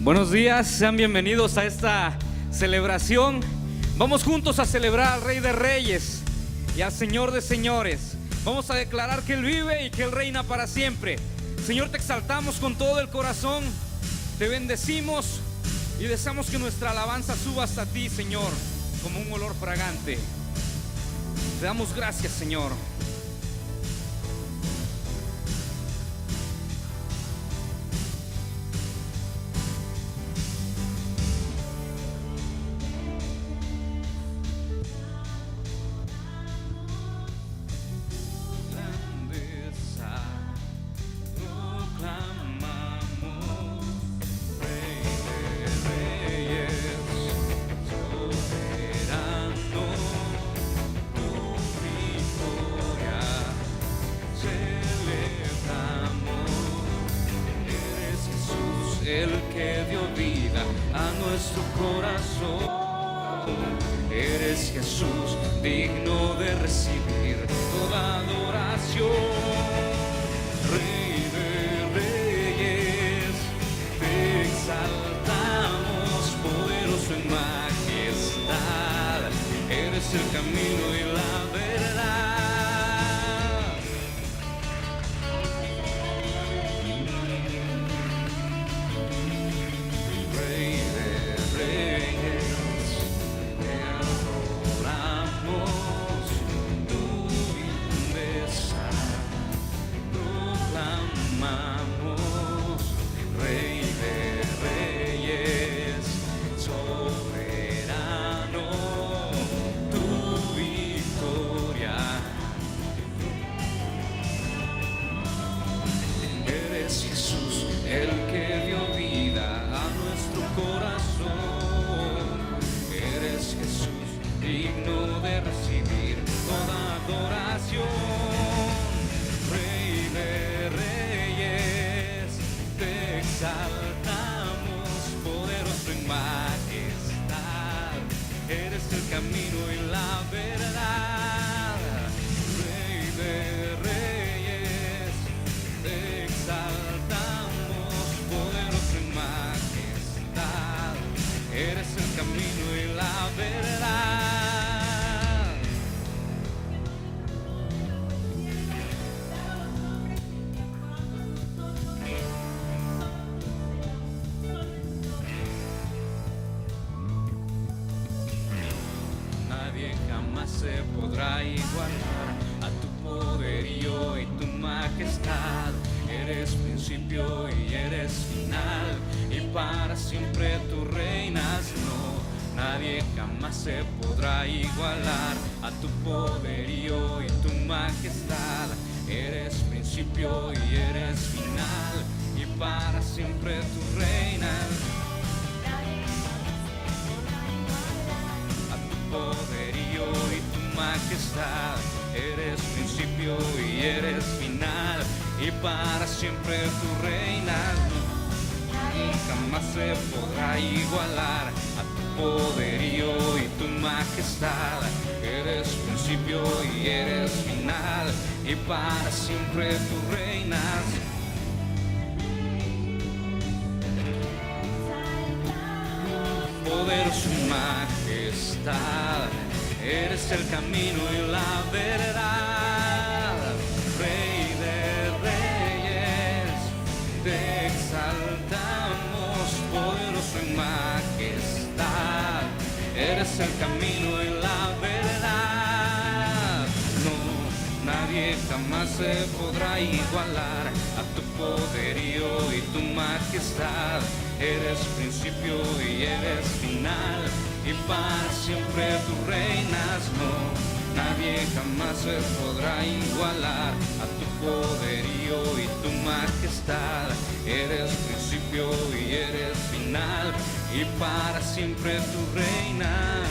Buenos días, sean bienvenidos a esta celebración. Vamos juntos a celebrar al Rey de Reyes y al Señor de Señores. Vamos a declarar que Él vive y que Él reina para siempre. Señor, te exaltamos con todo el corazón, te bendecimos y deseamos que nuestra alabanza suba hasta ti, Señor, como un olor fragante. Te damos gracias, Señor. El que dio vida a nuestro corazón. Eres Jesús, digno de recibir toda adoración. Rey de reyes, te exaltamos, poderoso en majestad. Eres el camino y la verdad. El que dio vida a nuestro corazón. Eres Jesús, digno de recibir toda adoración. Rey de reyes, te exaltamos, poderoso en majestad. Eres el camino y la verdad. Rey de reyes, te exaltamos, eres el camino y la verdad. Nadie jamás se podrá igualar a tu poderío y tu majestad. Eres principio y eres final, y para siempre tú reinas. No, nadie jamás se podrá igualar a tu poderío y tu majestad. Eres principio y eres final, y para siempre tú reinas. A tu poderío y tu majestad. Eres principio y eres final, y para siempre tú reinas. Jamás se podrá igualar a tu poderío y tu majestad. Eres principio y eres final, y para siempre tú reinas. Poderoso y majestad, eres el camino y la verdad. Rey de reyes, te exaltamos, poderoso en majestad. Eres el camino y la verdad. No, nadie jamás se podrá igualar a tu poderío y tu majestad. Eres principio y eres final, y para siempre tú reinas. No, nadie jamás se podrá igualar a tu poderío y tu majestad. Eres principio y eres final, y para siempre tú reinas.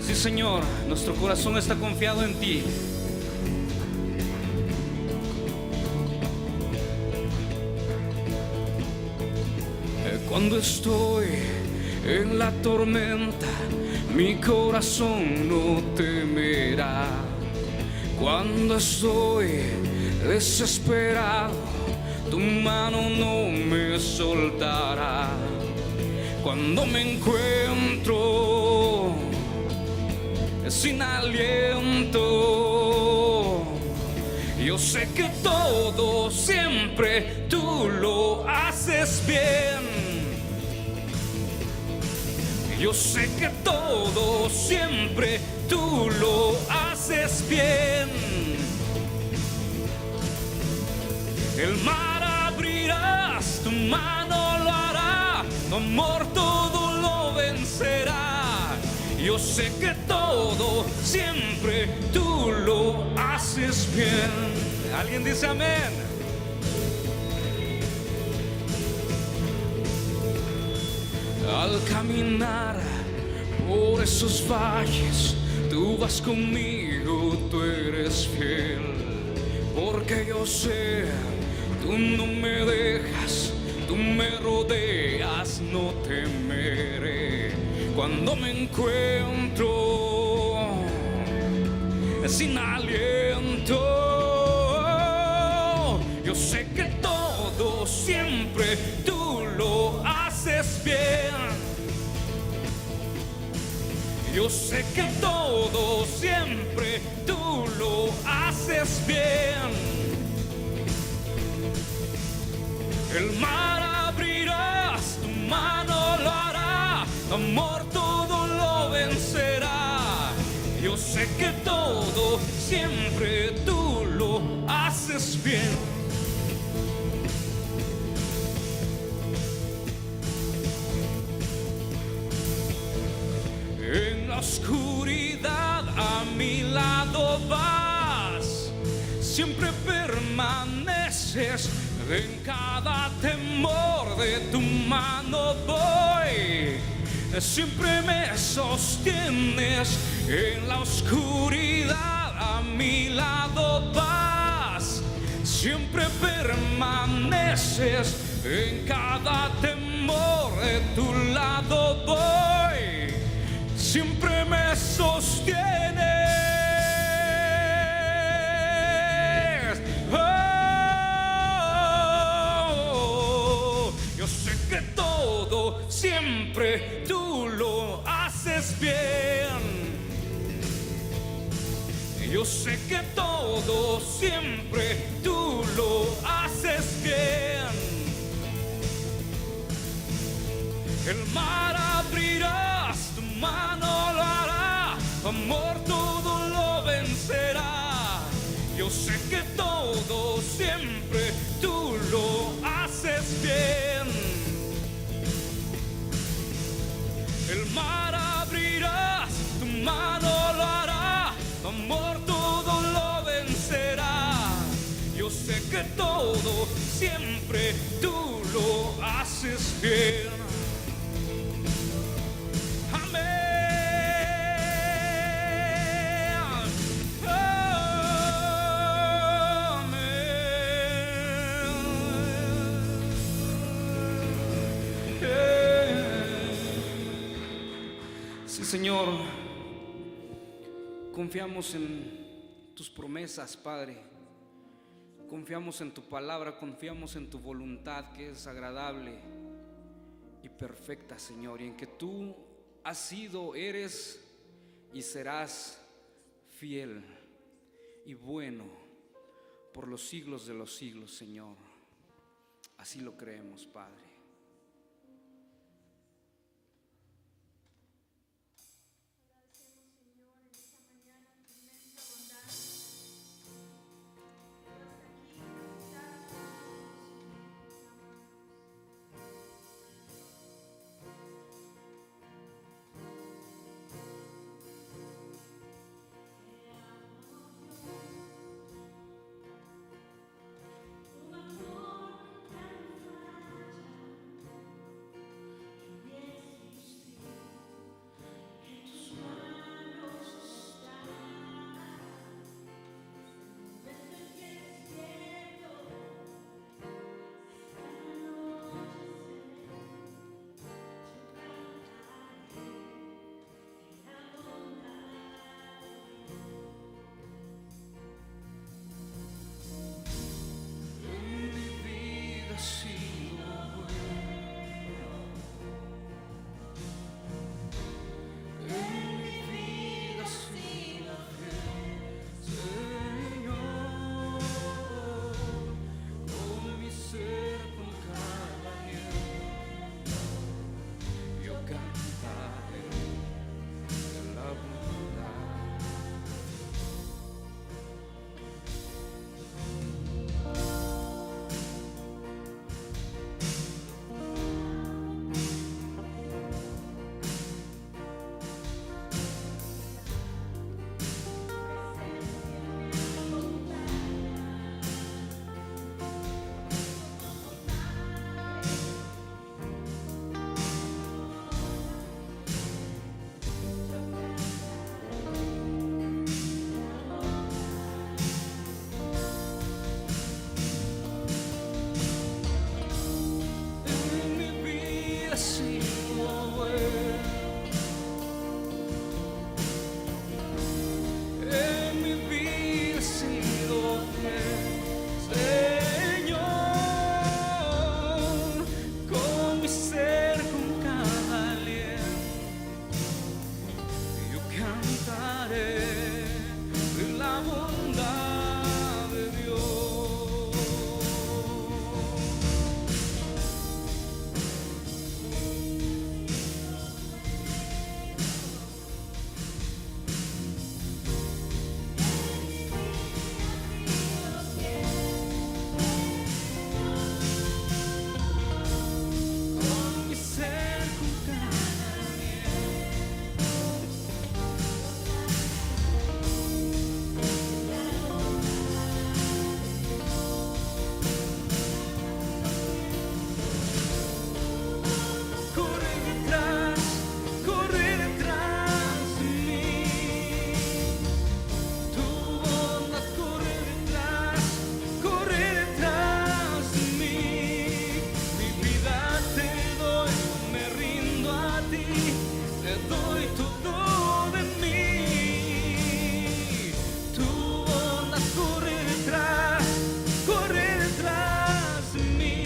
Sí, Señor, nuestro corazón está confiado en ti. Cuando estoy en la tormenta, Mi corazón no temerá. Cuando estoy desesperado, tu mano no me soltará. Cuando me encuentro sin aliento, yo sé que todo siempre tú lo haces bien. Yo sé que todo siempre tú lo haces bien. El mar abrirás, tu mano lo hará, tu amor todo lo vencerá. Yo sé que todo siempre tú lo haces bien. ¿Alguien dice amén? Al caminar por esos valles, tú vas conmigo, tú eres fiel. Porque yo sé, tú no me dejas, tú me rodeas, no temeré. Cuando me encuentro sin aliento, yo sé que todo siempre tú lo haces bien. Yo sé que todo siempre tú lo haces bien. El mar abrirás, tu mano lo hará, amor todo lo vencerá. Yo sé que todo siempre tú lo haces bien. En la oscuridad a mi lado vas, siempre permaneces. En cada temor de tu mano voy, siempre me sostienes. En la oscuridad a mi lado vas, siempre permaneces. En cada temor de tu lado voy, siempre me sostienes. Oh, yo sé que todo siempre tú lo haces bien. Yo sé que todo siempre tú lo haces bien. El mar abrirás, tu mano lo hará, amor todo lo vencerá. Yo sé que todo siempre tú lo haces bien. El mar abrirás, tu mano lo hará, amor todo lo vencerá. Yo sé que todo siempre tú lo haces bien. Sí, Señor, confiamos en tus promesas, Padre. Confiamos en tu palabra, confiamos en tu voluntad que es agradable y perfecta, Señor, y en que tú has sido, eres y serás fiel y bueno por los siglos de los siglos, Señor. Así lo creemos, Padre. sido bueno. En mi vida has sido fiel, Señor. Con mi ser, con cada aliento, yo cantaré de la bondad. En mi vida has sido bueno. En mi vida has sido fiel, Señor. Con mi ser, con cada aliento, yo cantaré de la bondad de Dios. Con mi ser, con cada aliento, corre detrás de mí. Tu bondad corre detrás de mí. Mi vida te doy, me rindo a ti, te doy todo de mí. Tu bondad corre detrás de mí.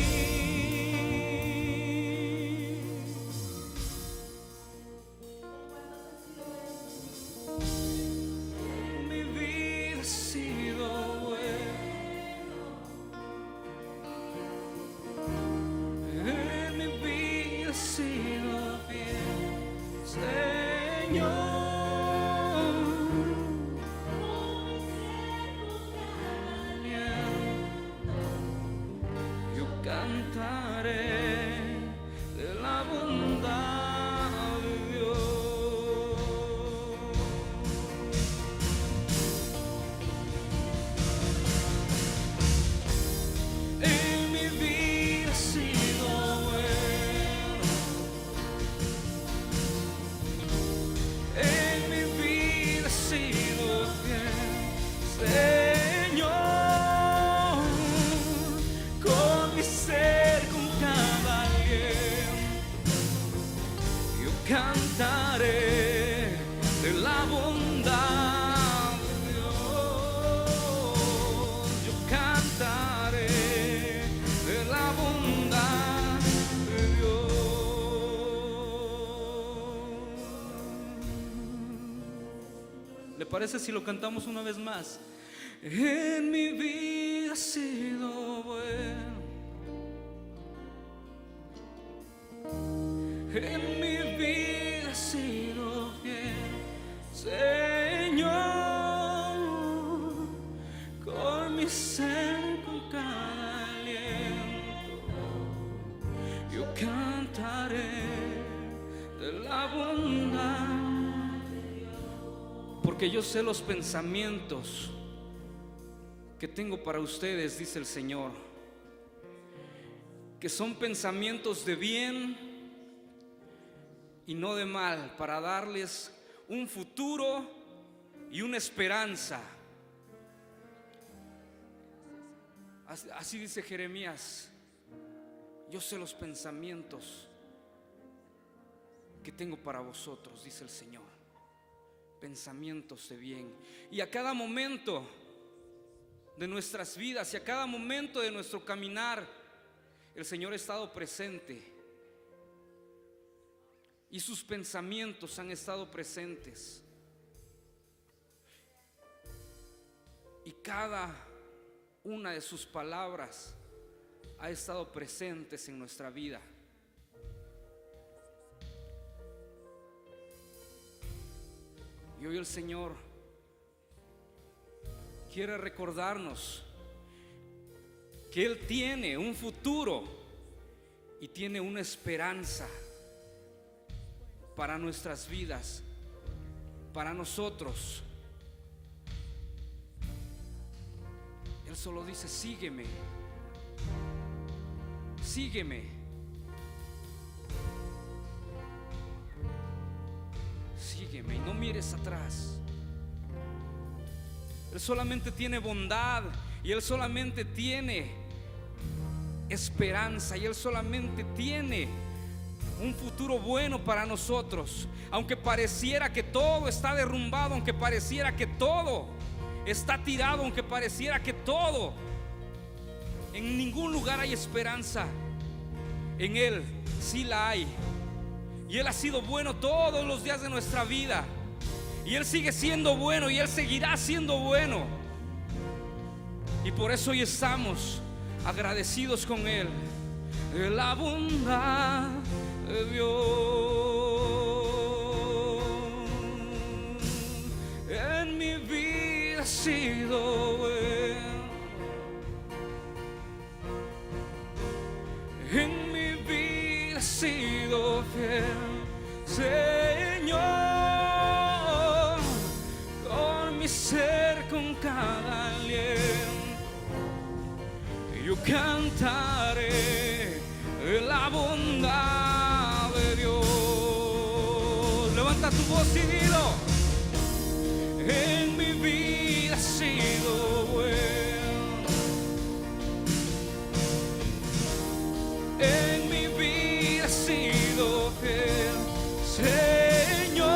Mi vida ha sido bueno. En mi vida ha sido bien, Señor. Yo cantaré de la bondad de Dios. En mi vida ha sido bueno. En mi vida ha sido fiel, Señor. Con mi ser, con cada aliento, yo cantaré de la bondad de Dios. Yo cantaré de la bondad de Dios. ¿Le parece si lo cantamos una vez más? En mi vida ha sido bueno. En mi vida ha sido fiel, Señor. Con mi ser, con cada aliento, yo cantaré de la bondad. Porque yo sé los pensamientos que tengo para ustedes, dice el Señor, que son pensamientos de bien y no de mal, para darles un futuro y una esperanza. Así dice Jeremías: yo sé los pensamientos que tengo para vosotros, dice el Señor, pensamientos de bien. Y a cada momento de nuestras vidas y a cada momento de nuestro caminar, el Señor ha estado presente y sus pensamientos han estado presentes. Y cada una de sus palabras ha estado presentes en nuestra vida. Y hoy el Señor quiere recordarnos que Él tiene un futuro y tiene una esperanza para nuestras vidas, para nosotros. Él solo dice: sígueme, sígueme, sígueme y no mires atrás. Él solamente tiene bondad y Él solamente tiene esperanza y Él solamente tiene un futuro bueno para nosotros. Aunque pareciera que todo está derrumbado, aunque pareciera que todo está tirado, aunque pareciera que todo, en ningún lugar hay esperanza, en Él sí la hay. Y Él ha sido bueno todos los días de nuestra vida, y Él sigue siendo bueno y Él seguirá siendo bueno. Y por eso hoy estamos agradecidos con Él. De la bondad de Dios en mi vida ha sido bueno, en mi vida ha sido fiel, Señor, con mi ser, con cada aliento yo cantaré la bondad de Dios. Levanta tu voz y dilo: en mi vida ha sido bueno, en mi vida ha sido fiel, Señor,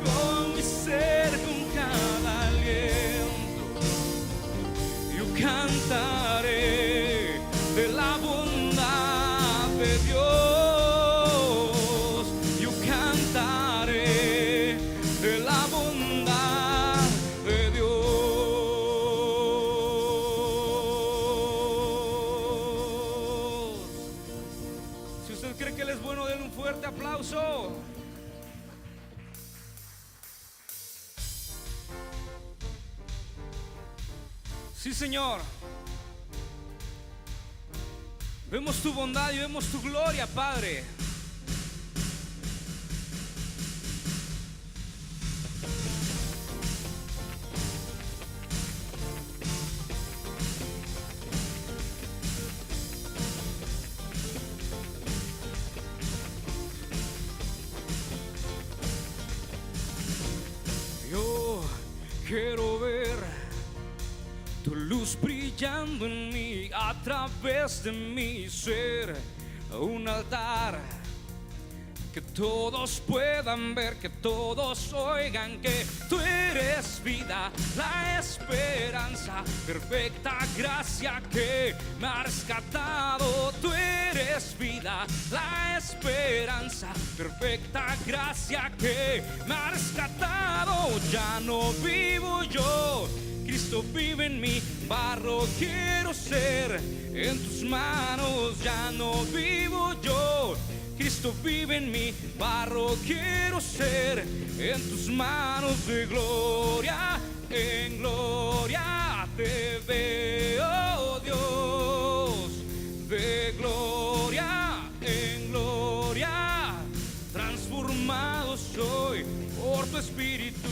con mi ser, con cada aliento yo cantaré de la bondad de Dios. Yo cantaré de la bondad de Dios. Si usted cree que Él es bueno, denle un fuerte aplauso. Sí, Señor. Vemos tu bondad y vemos tu gloria, Padre. Yo quiero ver tu luz brillando en mí, a través de mi ser, un altar que todos puedan ver, que todos oigan que tú eres vida, la esperanza, perfecta gracia que me ha rescatado. Tú eres vida, la esperanza, perfecta gracia que me ha rescatado. Ya no vivo yo, Cristo vive en mí, barro quiero ser, en tus manos ya no vivo yo, Cristo vive en mí, barro quiero ser, en tus manos de gloria en gloria te veo, Dios, de gloria en gloria, transformado soy por tu Espíritu.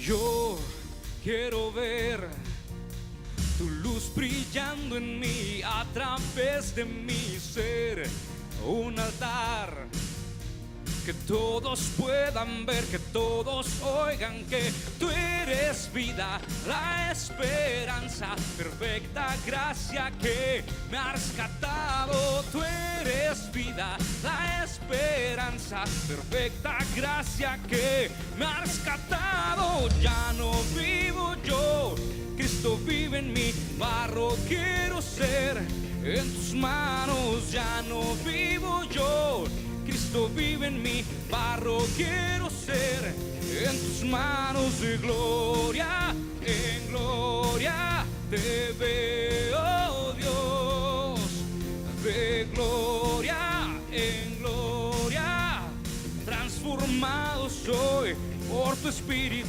Yo quiero ver tu luz brillando en mí, a través de mi ser, un altar que todos puedan ver, que todos oigan que tú eres vida, la esperanza, perfecta gracia que me ha rescatado. Tú eres vida, la esperanza, perfecta gracia que me ha rescatado. Ya no vivo yo, Cristo vive en mí, barro quiero ser en tus manos. Ya no vivo yo, Cristo vive en mí, barro quiero ser en tus manos. De gloria en gloria te veo, Dios, de gloria en gloria transformado soy por tu Espíritu.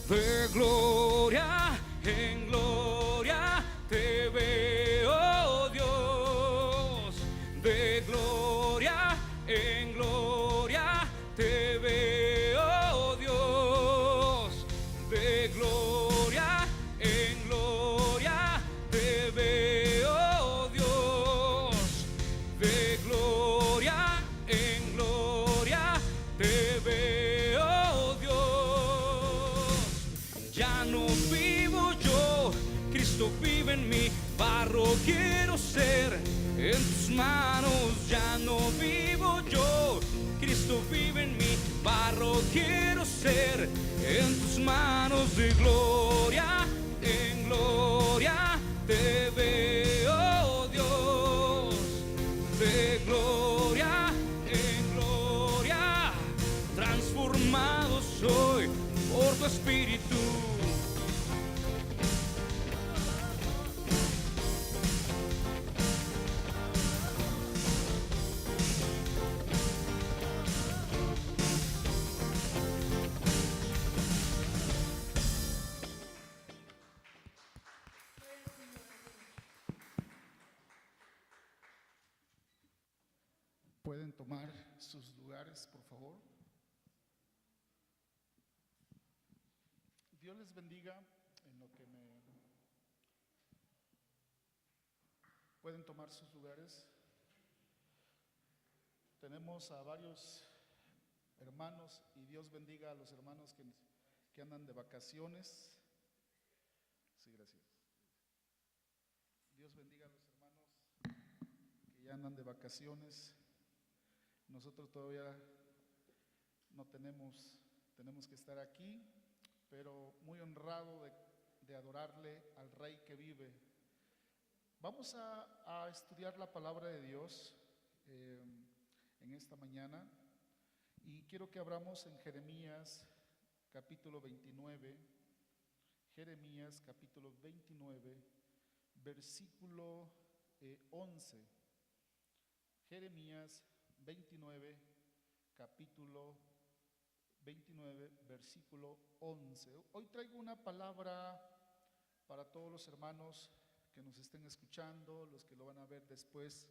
De gloria en gloria te veo, Dios, de gloria en gloria te veo, Dios, de gloria en gloria te veo, Dios, de gloria en gloria te veo, Dios. Ya no vivo yo, Cristo vive en mí, barro quiero ser en tus manos. Ya no vivo yo, Cristo vive en mí, barro quiero ser en tus manos. De gloria en gloria te veo, Dios, de gloria en gloria transformado soy por tu Espíritu. Pueden tomar sus lugares, por favor. Dios les bendiga. En lo que me pueden tomar sus lugares. Tenemos a varios hermanos y Dios bendiga a los hermanos que andan de vacaciones. Sí, gracias. Dios bendiga a los hermanos que ya andan de vacaciones. Nosotros todavía no tenemos que estar aquí, pero muy honrado de adorarle al Rey que vive. Vamos a estudiar la palabra de Dios en esta mañana y quiero que abramos en Jeremías capítulo 29, Jeremías capítulo 29, versículo 11. Jeremías 29, capítulo 29, versículo 11. Hoy traigo una palabra para todos los hermanos que nos estén escuchando, los que lo van a ver después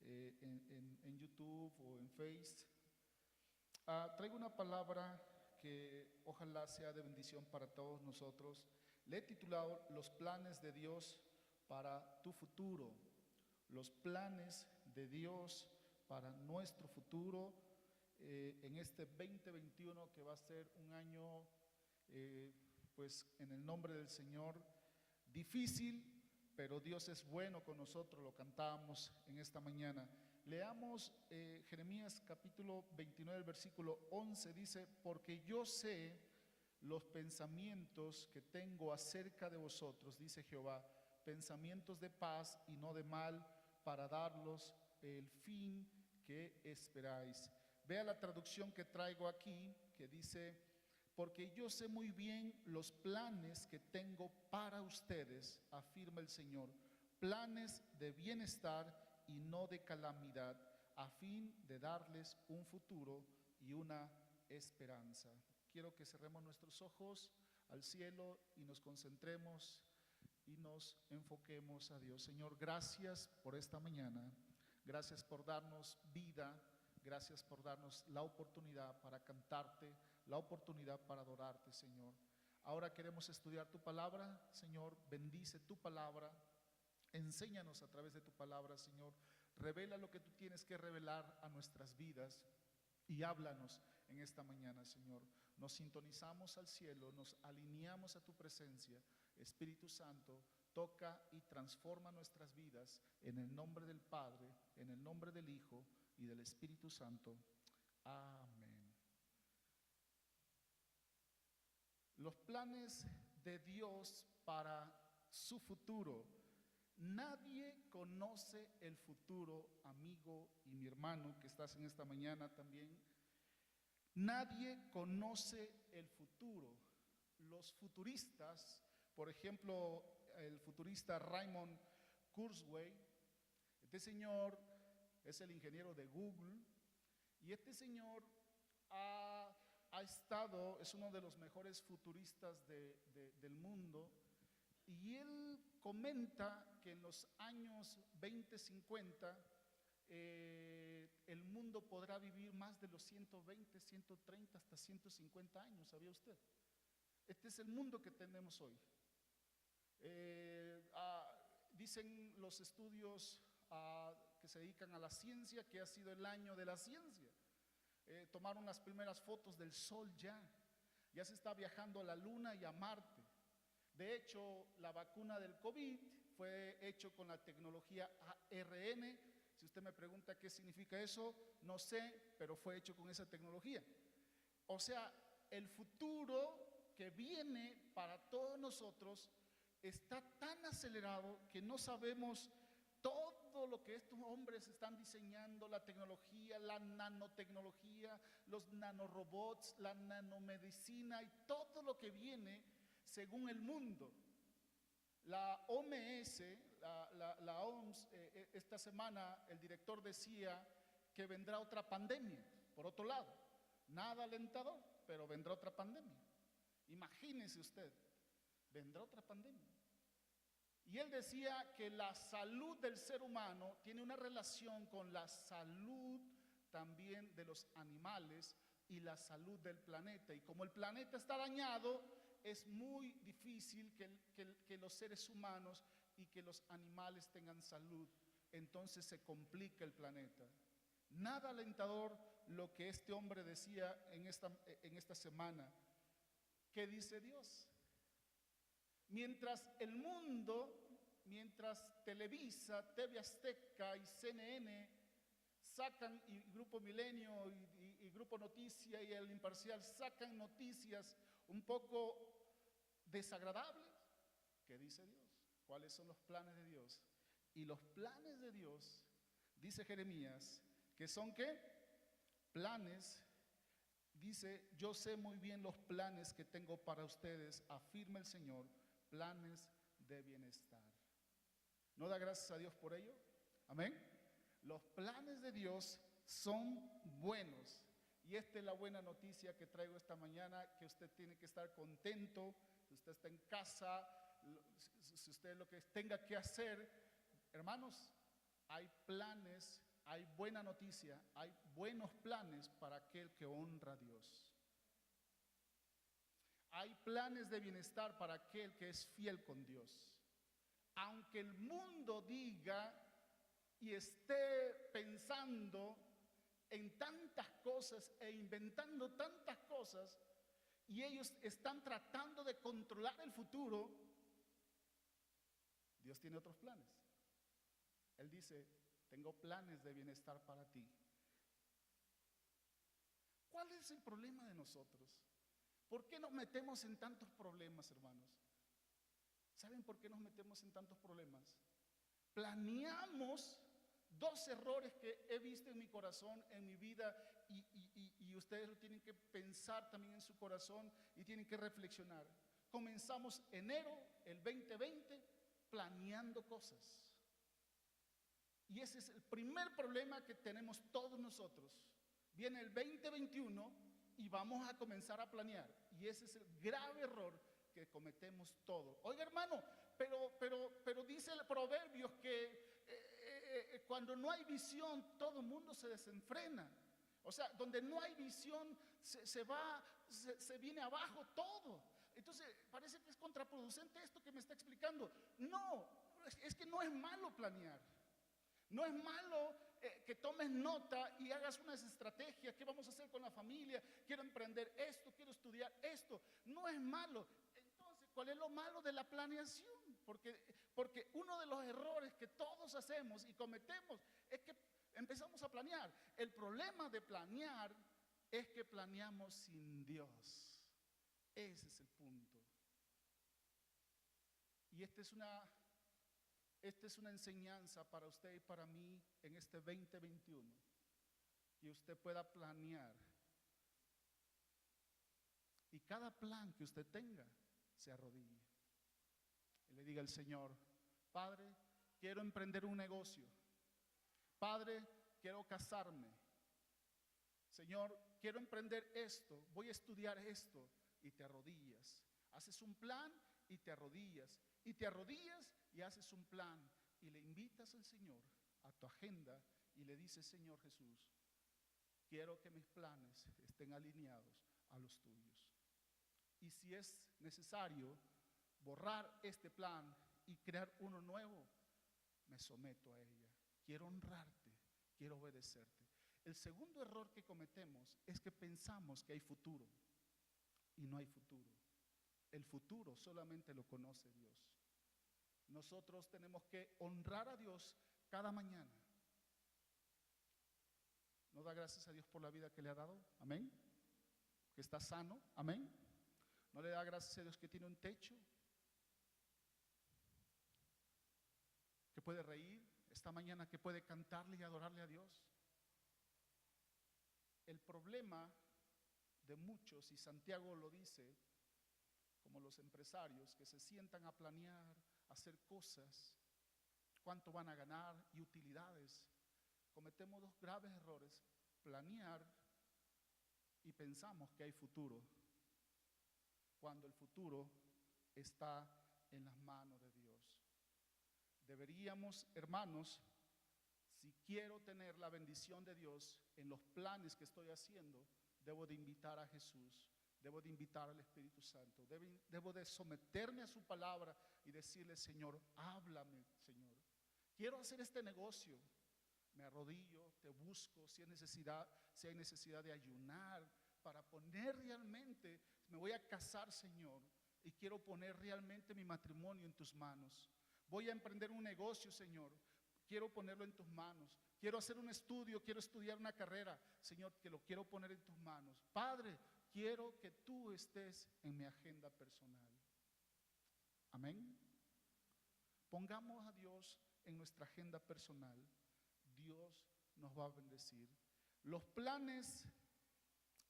en YouTube o en Face. Traigo una palabra que ojalá sea de bendición para todos nosotros. Le he titulado Los planes de Dios para tu futuro. Los planes de Dios para nuestro futuro en este 2021, que va a ser un año, pues en el nombre del Señor, difícil, pero Dios es bueno con nosotros, lo cantábamos en esta mañana. Leamos Jeremías capítulo 29, versículo 11, dice: porque yo sé los pensamientos que tengo acerca de vosotros, dice Jehová, pensamientos de paz y no de mal, para darlos el fin que esperáis. Vea la traducción que traigo aquí, que dice: porque yo sé muy bien los planes que tengo para ustedes, afirma el Señor, planes de bienestar y no de calamidad, a fin de darles un futuro y una esperanza. Quiero que cerremos nuestros ojos al cielo y nos concentremos y nos enfoquemos a Dios. Señor, gracias por esta mañana, gracias por darnos vida, Gracias por darnos la oportunidad para cantarte, la oportunidad para adorarte, Señor. Ahora queremos estudiar tu palabra, Señor. Bendice tu palabra. Enséñanos a través de tu palabra, Señor. Revela lo que tú tienes que revelar a nuestras vidas y háblanos en esta mañana, Señor. Nos sintonizamos al cielo, nos alineamos a tu presencia. Espíritu Santo, toca y transforma nuestras vidas en el nombre del Padre, en el nombre del Hijo y del Espíritu Santo. Amén. Los planes de Dios para su futuro. Nadie conoce el futuro, amigo y mi hermano que estás en esta mañana también. Nadie conoce el futuro. Los futuristas, por ejemplo, el futurista Raymond Kurzweil, este señor es el ingeniero de Google y este señor es uno de los mejores futuristas del mundo, y él comenta que en los años 2050 el mundo podrá vivir más de los 120, 130, hasta 150 años. ¿Sabía usted? Este es el mundo que tenemos hoy. Dicen los estudios que se dedican a la ciencia que ha sido el año de la ciencia. Tomaron las primeras fotos del sol ya se está viajando a la luna y a Marte. De hecho, la vacuna del COVID fue hecho con la tecnología ARN. Si usted me pregunta qué significa eso, no sé, pero fue hecho con esa tecnología. O sea, el futuro que viene para todos nosotros está tan acelerado que no sabemos todo lo que estos hombres están diseñando, la tecnología, la nanotecnología, los nanorobots, la nanomedicina y todo lo que viene según el mundo. La OMS, la OMS, esta semana el director decía que vendrá otra pandemia. Por otro lado, nada alentador, pero vendrá otra pandemia. Imagínese usted, vendrá otra pandemia. Y él decía que la salud del ser humano tiene una relación con la salud también de los animales y la salud del planeta. Y como el planeta está dañado, es muy difícil que los seres humanos y que los animales tengan salud. Entonces se complica el planeta. Nada alentador lo que este hombre decía en esta semana. ¿Qué dice Dios? Mientras el mundo, mientras Televisa, TV Azteca y CNN sacan, y Grupo Milenio y Grupo Noticia y El Imparcial sacan noticias un poco desagradables, ¿qué dice Dios? ¿Cuáles son los planes de Dios? Y los planes de Dios, dice Jeremías, que son ¿qué? Planes. Dice, yo sé muy bien los planes que tengo para ustedes, afirma el Señor, planes de bienestar. ¿No da gracias a Dios por ello? Amén. Los planes de Dios son buenos. Y esta es la buena noticia que traigo esta mañana, que usted tiene que estar contento. Si usted está en casa, si usted lo que tenga que hacer, hermanos, hay planes. Hay buena noticia, hay buenos planes para aquel que honra a Dios. Hay planes de bienestar para aquel que es fiel con Dios. Aunque el mundo diga y esté pensando en tantas cosas e inventando tantas cosas, y ellos están tratando de controlar el futuro, Dios tiene otros planes. Él dice, tengo planes de bienestar para ti. ¿Cuál es el problema de nosotros? ¿Por qué nos metemos en tantos problemas, hermanos? ¿Saben por qué nos metemos en tantos problemas? Planeamos dos errores que he visto en mi corazón, en mi vida, y ustedes lo tienen que pensar también en su corazón y tienen que reflexionar. Comenzamos enero, el 2020, planeando cosas. Y ese es el primer problema que tenemos todos nosotros. Viene el 2021 y vamos a comenzar a planear. Y ese es el grave error que cometemos todos. Oiga, hermano, pero dice el Proverbios que cuando no hay visión, todo el mundo se desenfrena. O sea, donde no hay visión, se viene abajo todo. Entonces, parece que es contraproducente esto que me está explicando. No, es que no es malo planear. No es malo que tomes nota y hagas unas estrategias. ¿Qué vamos a hacer con la familia? Quiero emprender esto, quiero estudiar esto. No es malo. Entonces, ¿cuál es lo malo de la planeación? Porque uno de los errores que todos hacemos y cometemos es que empezamos a planear. El problema de planear es que planeamos sin Dios. Ese es el punto. Y esta es una enseñanza para usted y para mí en este 2021. Que usted pueda planear. Y cada plan que usted tenga, se arrodille. Y le diga al Señor: Padre, quiero emprender un negocio. Padre, quiero casarme. Señor, quiero emprender esto, voy a estudiar esto. Y te arrodillas. Haces un plan y te arrodillas. Y te arrodillas y haces un plan. Y le invitas al Señor a tu agenda y le dices: Señor Jesús, quiero que mis planes estén alineados a los tuyos. Y si es necesario borrar este plan y crear uno nuevo, me someto a ella. Quiero honrarte, quiero obedecerte. El segundo error que cometemos es que pensamos que hay futuro y no hay futuro. El futuro solamente lo conoce Dios. Nosotros tenemos que honrar a Dios cada mañana. ¿No da gracias a Dios por la vida que le ha dado? Amén. Que está sano. Amén. ¿No le da gracias a Dios que tiene un techo? Que puede reír esta mañana, que puede cantarle y adorarle a Dios. El problema de muchos, y Santiago lo dice, como los empresarios que se sientan a planear, a hacer cosas, cuánto van a ganar y utilidades. Cometemos dos graves errores: planear y pensamos que hay futuro, cuando el futuro está en las manos de Dios. Deberíamos, hermanos, si quiero tener la bendición de Dios en los planes que estoy haciendo, debo de invitar a Jesús, debo de invitar al Espíritu Santo, debo de someterme a su palabra y decirle: Señor, háblame, Señor. Quiero hacer este negocio. Me arrodillo, te busco, si hay necesidad de ayunar para poner realmente, me voy a casar, Señor, y quiero poner realmente mi matrimonio en tus manos. Voy a emprender un negocio, Señor, quiero ponerlo en tus manos. Quiero hacer un estudio, quiero estudiar una carrera, Señor, que lo quiero poner en tus manos. Padre, quiero que tú estés en mi agenda personal. Amén. Pongamos a Dios en nuestra agenda personal. Dios nos va a bendecir. Los planes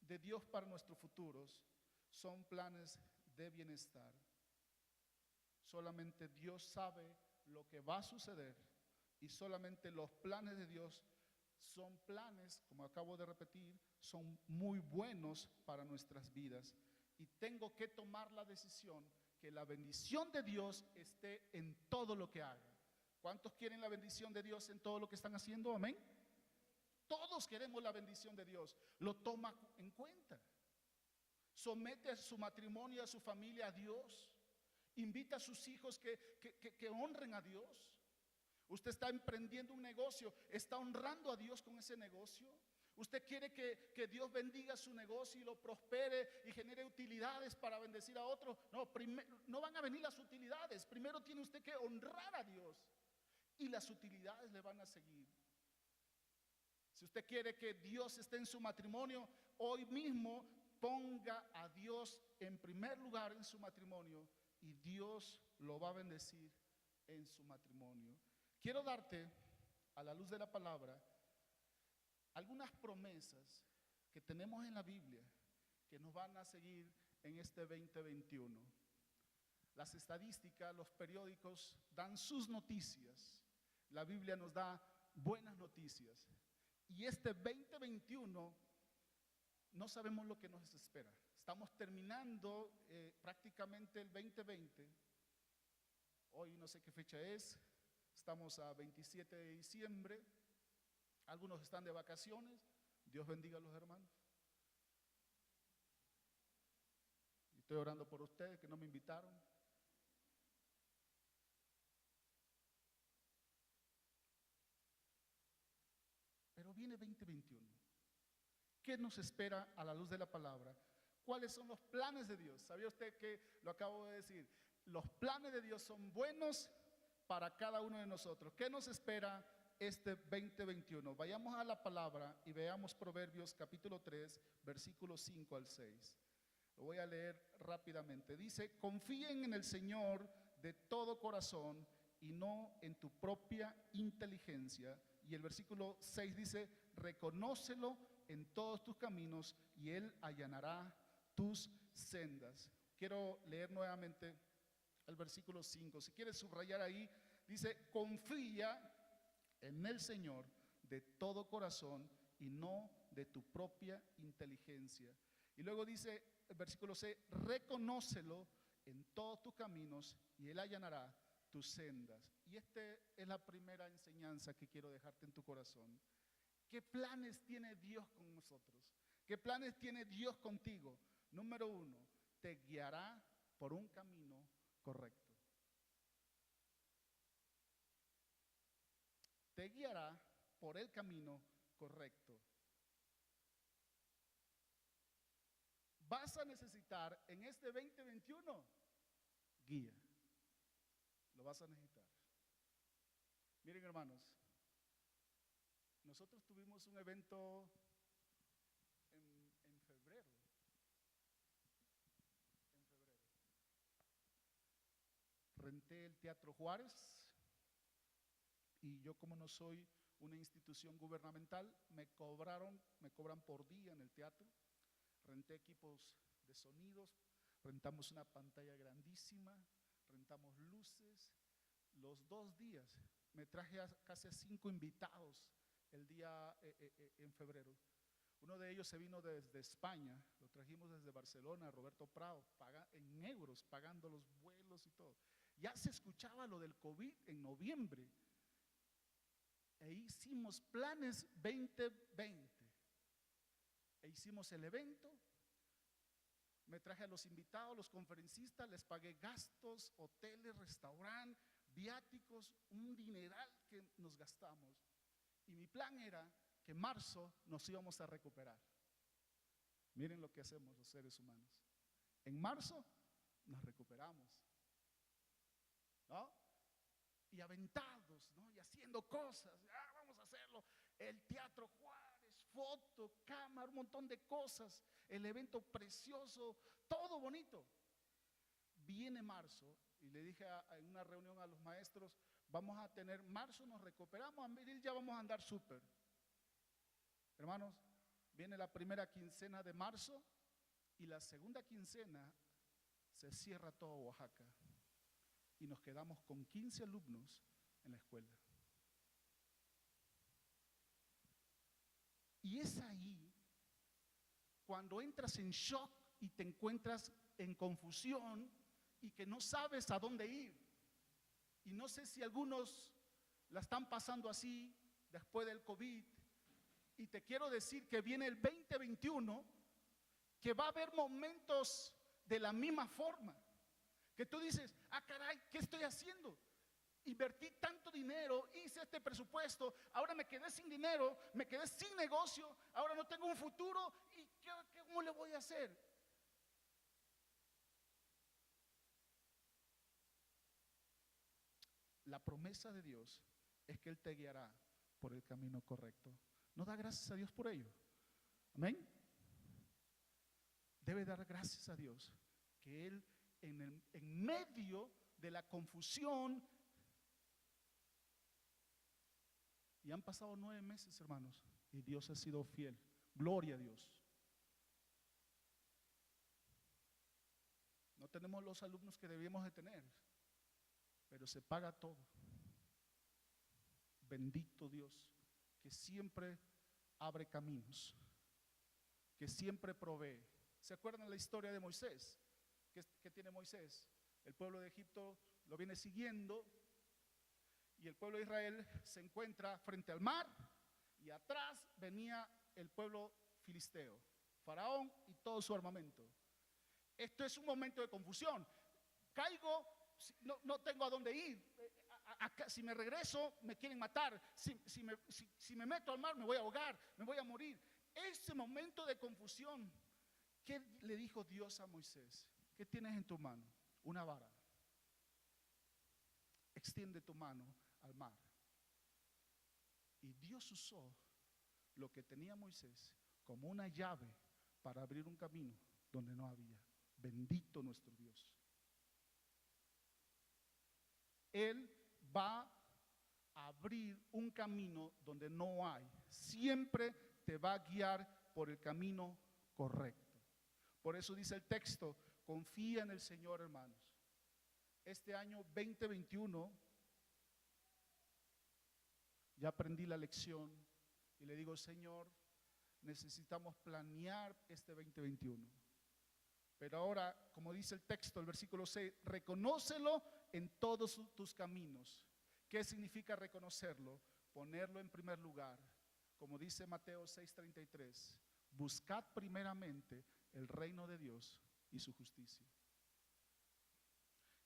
de Dios para nuestros futuros son planes de bienestar. Solamente Dios sabe lo que va a suceder y solamente los planes de Dios son planes, como acabo de repetir, son muy buenos para nuestras vidas. Y tengo que tomar la decisión que la bendición de Dios esté en todo lo que haga. ¿Cuántos quieren la bendición de Dios en todo lo que están haciendo? Amén. Todos queremos la bendición de Dios. Lo toma en cuenta. Somete a su matrimonio y a su familia a Dios. Invita a sus hijos que honren a Dios. Usted está emprendiendo un negocio, está honrando a Dios con ese negocio. Usted quiere que Dios bendiga su negocio y lo prospere y genere utilidades para bendecir a otros. No van a venir las utilidades. Primero tiene usted que honrar a Dios y las utilidades le van a seguir. Si usted quiere que Dios esté en su matrimonio, hoy mismo ponga a Dios en primer lugar en su matrimonio y Dios lo va a bendecir en su matrimonio. Quiero darte, a la luz de la palabra, algunas promesas que tenemos en la Biblia que nos van a seguir en este 2021. Las estadísticas, los periódicos dan sus noticias. La Biblia nos da buenas noticias. Y este 2021 no sabemos lo que nos espera. Estamos terminando prácticamente el 2020. Hoy no sé qué fecha es. Estamos a 27 de diciembre. Algunos están de vacaciones, Dios bendiga a los hermanos. Estoy orando por ustedes que no me invitaron. Pero viene 2021. ¿Qué nos espera a la luz de la palabra? ¿Cuáles son los planes de Dios? ¿Sabía usted que lo acabo de decir? Los planes de Dios son buenos para cada uno de nosotros. ¿Qué nos espera este 2021? Vayamos a la palabra y veamos Proverbios capítulo 3, versículos 5 al 6. Lo voy a leer rápidamente. Dice: confíen en el Señor de todo corazón y no en tu propia inteligencia. Y el versículo 6 dice: reconócelo en todos tus caminos y Él allanará tus sendas. Quiero leer nuevamente el versículo 5. Si quieres subrayar ahí, dice: confía en el Señor de todo corazón y no de tu propia inteligencia. Y luego dice el versículo 6: reconócelo en todos tus caminos y Él allanará tus sendas. Y esta es la primera enseñanza que quiero dejarte en tu corazón. ¿Qué planes tiene Dios con nosotros? ¿Qué planes tiene Dios contigo? Número 1, te guiará por un camino correcto. Te guiará por el camino correcto. Vas a necesitar en este 2021 guía. Lo vas a necesitar. Miren, hermanos, nosotros tuvimos un evento en febrero. Renté el Teatro Juárez y yo, como no soy una institución gubernamental, me cobran por día en el teatro. Renté equipos de sonidos, rentamos una pantalla grandísima, rentamos luces. Los 2 días me traje casi a 5 invitados el día en febrero. Uno de ellos se vino desde España, lo trajimos desde Barcelona, Roberto Prado, en euros, pagando los vuelos y todo. Ya se escuchaba lo del COVID en noviembre. E hicimos planes 2020. E hicimos el evento. Me traje a los invitados, los conferencistas, les pagué gastos, hoteles, restaurante, viáticos, un dineral que nos gastamos. Y mi plan era que en marzo nos íbamos a recuperar. Miren lo que hacemos los seres humanos. En marzo nos recuperamos, ¿no? Y aventados, ¿no? Y haciendo cosas. Vamos a hacerlo. El Teatro Juárez, foto, cámara, un montón de cosas. El evento precioso, todo bonito. Viene marzo y le dije en una reunión a los maestros: vamos a tener marzo, nos recuperamos, abril ya vamos a andar súper. Hermanos, viene la primera quincena de marzo y la segunda quincena se cierra todo Oaxaca y nos quedamos con 15 alumnos en la escuela. Y es ahí cuando entras en shock y te encuentras en confusión y que no sabes a dónde ir. Y no sé si algunos la están pasando así después del COVID. Y te quiero decir que viene el 2021, que va a haber momentos de la misma forma. Que tú dices: caray, ¿qué estoy haciendo? Invertí tanto dinero, hice este presupuesto, ahora me quedé sin dinero, me quedé sin negocio, ahora no tengo un futuro, ¿y cómo le voy a hacer? La promesa de Dios es que Él te guiará por el camino correcto. ¿No da gracias a Dios por ello? Amén. Debe dar gracias a Dios que Él en medio de la confusión, y han pasado 9 meses, hermanos, y Dios ha sido fiel. Gloria a Dios. No tenemos los alumnos que debíamos de tener, pero se paga todo. Bendito Dios, que siempre abre caminos, que siempre provee. ¿Se acuerdan la historia de Moisés? ¿Qué tiene Moisés? El pueblo de Egipto lo viene siguiendo y el pueblo de Israel se encuentra frente al mar y atrás venía el pueblo filisteo, Faraón y todo su armamento. Esto es un momento de confusión. Caigo, no tengo a dónde ir. Si me regreso, me quieren matar. Si me meto al mar, me voy a ahogar, me voy a morir. Ese momento de confusión, ¿qué le dijo Dios a Moisés? ¿Qué tienes en tu mano? Una vara. Extiende tu mano al mar. Y Dios usó lo que tenía Moisés como una llave para abrir un camino donde no había. Bendito nuestro Dios. Él va a abrir un camino donde no hay. Siempre te va a guiar por el camino correcto. Por eso dice el texto, confía en el Señor, hermanos. Este año 2021 ya aprendí la lección y le digo, Señor, necesitamos planear este 2021. Pero ahora, como dice el texto, el versículo 6, reconócelo en todos tus caminos. ¿Qué significa reconocerlo? Ponerlo en primer lugar. Como dice Mateo 6:33, buscad primeramente el reino de Dios y su justicia.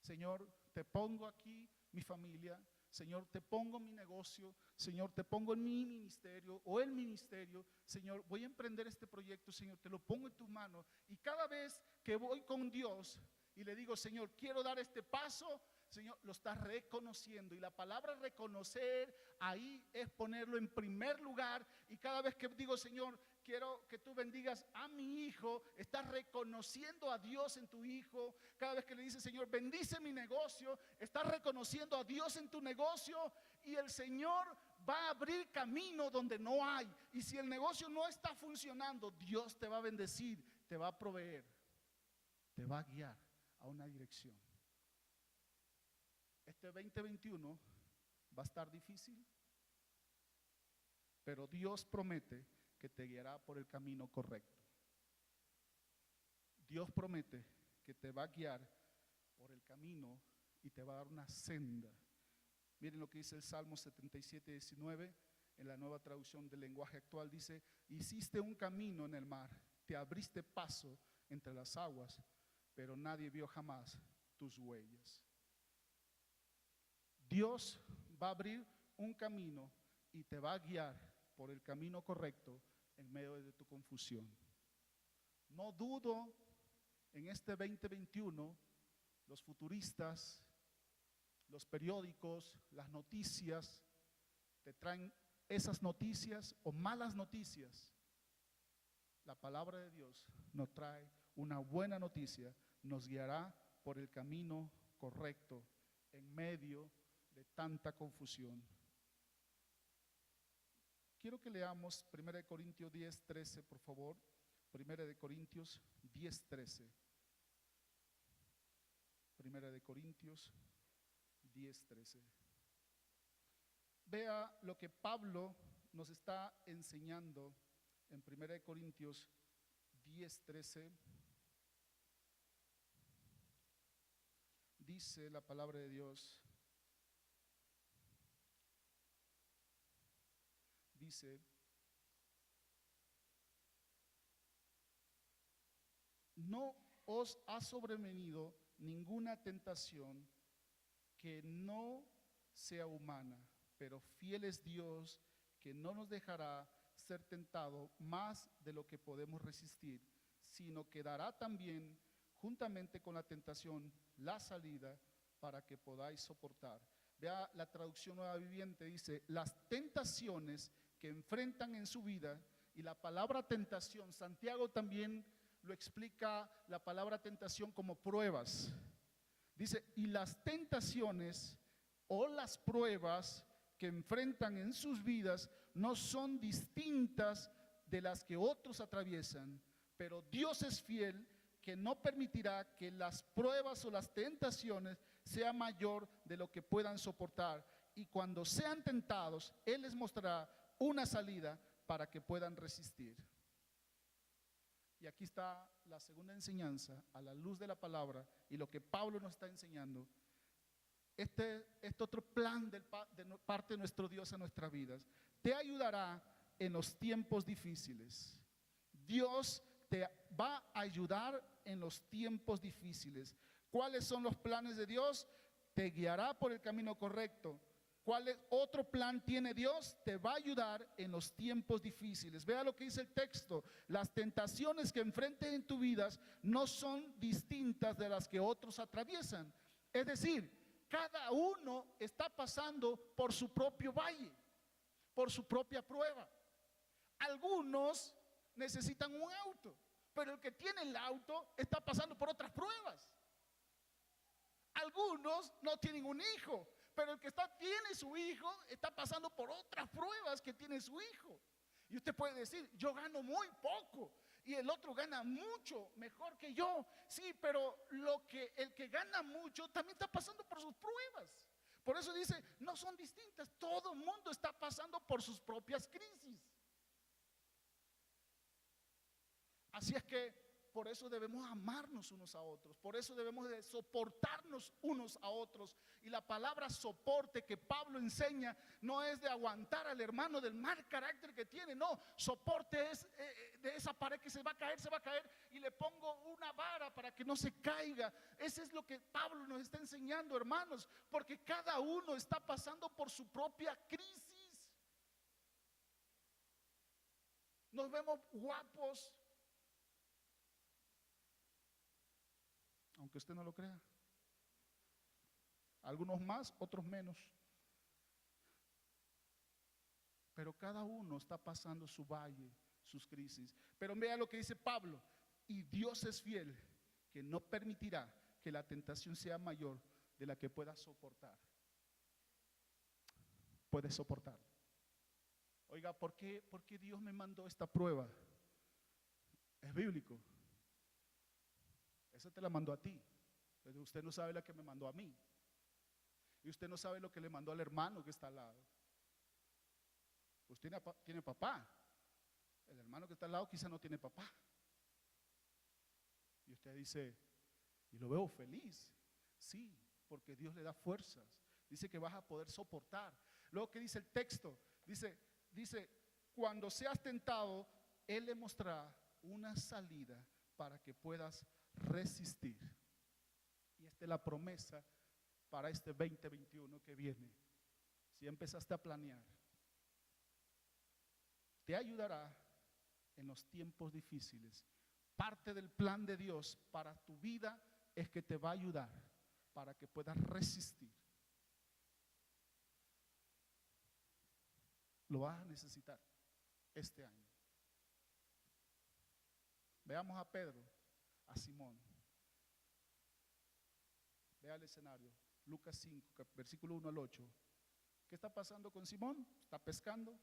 Señor, te pongo aquí mi familia. Señor, te pongo mi negocio. Señor, te pongo en mi ministerio o el ministerio. Señor, voy a emprender este proyecto. Señor, te lo pongo en tus manos. Y cada vez que voy con Dios y le digo, Señor, quiero dar este paso, Señor, lo estás reconociendo. Y la palabra reconocer ahí es ponerlo en primer lugar. Y cada vez que digo, Señor, quiero que tú bendigas a mi hijo, estás reconociendo a Dios en tu hijo. Cada vez que le dices, Señor, bendice mi negocio, estás reconociendo a Dios en tu negocio. Y el Señor va a abrir camino donde no hay. Y si el negocio no está funcionando, Dios te va a bendecir, te va a proveer, te va a guiar a una dirección. Este 2021 va a estar difícil, pero Dios promete que te guiará por el camino correcto. Dios promete que te va a guiar por el camino y te va a dar una senda. Miren lo que dice el Salmo 77:19 en la Nueva Traducción del Lenguaje Actual. Dice, hiciste un camino en el mar, te abriste paso entre las aguas, pero nadie vio jamás tus huellas. Dios va a abrir un camino y te va a guiar por el camino correcto en medio de tu confusión. No dudo en este 2021, los futuristas, los periódicos, las noticias, te traen esas noticias o malas noticias. La palabra de Dios nos trae una buena noticia, nos guiará por el camino correcto en medio de tanta confusión. Quiero que leamos 1 Corintios 10:13, por favor. 1 Corintios 10:13. 1 Corintios 10:13. Vea lo que Pablo nos está enseñando en 1 Corintios 10:13. Dice la palabra de Dios. Dice, no os ha sobrevenido ninguna tentación que no sea humana, pero fiel es Dios que no nos dejará ser tentado más de lo que podemos resistir, sino que dará también juntamente con la tentación la salida para que podáis soportar. Vea la traducción Nueva Viviente, dice, las tentaciones que enfrentan en su vida. Y la palabra tentación, Santiago también lo explica la palabra tentación como pruebas. Dice, y las tentaciones o las pruebas que enfrentan en sus vidas no son distintas de las que otros atraviesan, pero Dios es fiel, que no permitirá que las pruebas o las tentaciones sea mayor de lo que puedan soportar. Y cuando sean tentados, Él les mostrará una salida para que puedan resistir. Y aquí está la segunda enseñanza a la luz de la palabra y lo que Pablo nos está enseñando. Este otro plan de parte de nuestro Dios a nuestras vidas te ayudará en los tiempos difíciles. Dios te va a ayudar en los tiempos difíciles. ¿Cuáles son los planes de Dios? Te guiará por el camino correcto. ¿Cuál otro plan tiene Dios? Te va a ayudar en los tiempos difíciles. Vea lo que dice el texto. Las tentaciones que enfrentes en tu vida no son distintas de las que otros atraviesan. Es decir, cada uno está pasando por su propio valle, por su propia prueba. Algunos necesitan un auto, pero el que tiene el auto está pasando por otras pruebas. Algunos no tienen un hijo, pero el que tiene su hijo está pasando por otras pruebas que tiene su hijo. Y usted puede decir, yo gano muy poco y el otro gana mucho mejor que yo. Sí, pero el que gana mucho también está pasando por sus pruebas. Por eso dice, no son distintas. Todo el mundo está pasando por sus propias crisis. Así es que por eso debemos amarnos unos a otros, por eso debemos de soportarnos unos a otros. Y la palabra soporte que Pablo enseña no es de aguantar al hermano del mal carácter que tiene, no, soporte es de esa pared que se va a caer y le pongo una vara para que no se caiga. Eso es lo que Pablo nos está enseñando, hermanos, porque cada uno está pasando por su propia crisis. Nos vemos guapos, aunque usted no lo crea. Algunos más, otros menos. Pero cada uno está pasando su valle, sus crisis. Pero vea lo que dice Pablo. Y Dios es fiel, que no permitirá que la tentación sea mayor de la que pueda soportar. Puede soportar. Oiga, ¿por qué Dios me mandó esta prueba? Es bíblico. Esa te la mandó a ti, pero usted no sabe la que me mandó a mí. Y usted no sabe lo que le mandó al hermano que está al lado. Usted tiene papá. El hermano que está al lado quizá no tiene papá. Y usted dice, y lo veo feliz. Sí, porque Dios le da fuerzas. Dice que vas a poder soportar. Luego, ¿qué dice el texto? Dice, cuando seas tentado, Él le mostrará una salida para que puedas resistir. Y esta es la promesa para este 2021 que viene. Si empezaste a planear, te ayudará en los tiempos difíciles. Parte del plan de Dios para tu vida es que te va a ayudar para que puedas resistir. Lo vas a necesitar este año. Veamos a Pedro, a Simón. Vea el escenario. Lucas 5, versículo 1 al 8. ¿Qué está pasando con Simón? Está pescando,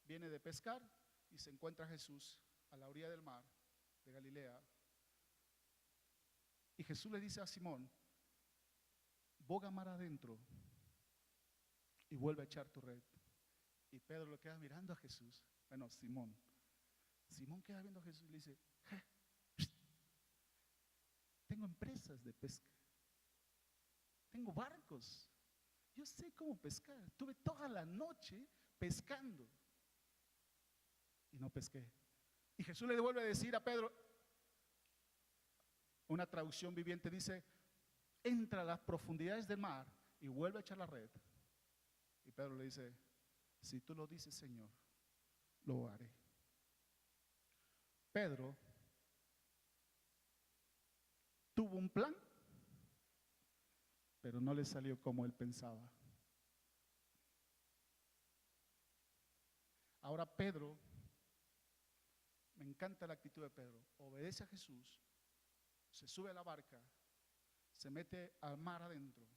viene de pescar y se encuentra Jesús a la orilla del mar de Galilea. Y Jesús le dice a Simón, boga mar adentro y vuelve a echar tu red. Y Pedro lo queda mirando a Jesús. Bueno, Simón queda viendo a Jesús y le dice, tengo empresas de pesca. Tengo barcos. Yo sé cómo pescar. Estuve toda la noche pescando y no pesqué. Y Jesús le vuelve a decir a Pedro, una traducción viviente dice, entra a las profundidades del mar y vuelve a echar la red. Y Pedro le dice, si tú lo dices, Señor, lo haré. Pedro tuvo un plan, pero no le salió como él pensaba. Ahora Pedro, me encanta la actitud de Pedro, obedece a Jesús, se sube a la barca, se mete al mar adentro.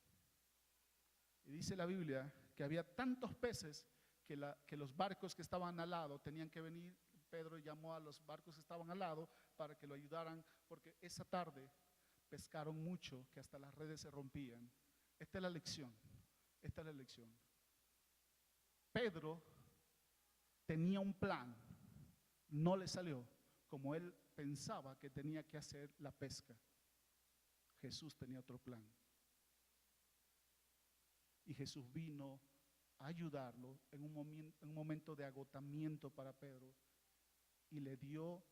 Y dice la Biblia que había tantos peces que los barcos que estaban al lado tenían que venir. Pedro llamó a los barcos que estaban al lado para que lo ayudaran, porque esa tarde pescaron mucho que hasta las redes se rompían. Esta es la lección. Esta es la lección. Pedro tenía un plan, no le salió como él pensaba que tenía que hacer la pesca. Jesús tenía otro plan. Y Jesús vino a ayudarlo en un momento de agotamiento para Pedro, y le dio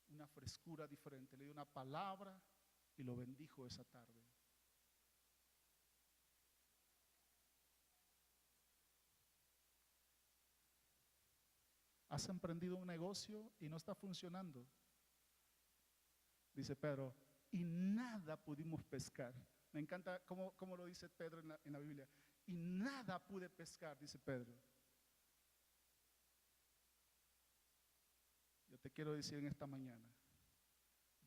una frescura diferente, le dio una palabra y lo bendijo esa tarde. Has emprendido un negocio y no está funcionando. Dice Pedro, y nada pudimos pescar. Me encanta cómo lo dice Pedro en la Biblia. Y nada pude pescar, dice Pedro. Yo te quiero decir en esta mañana,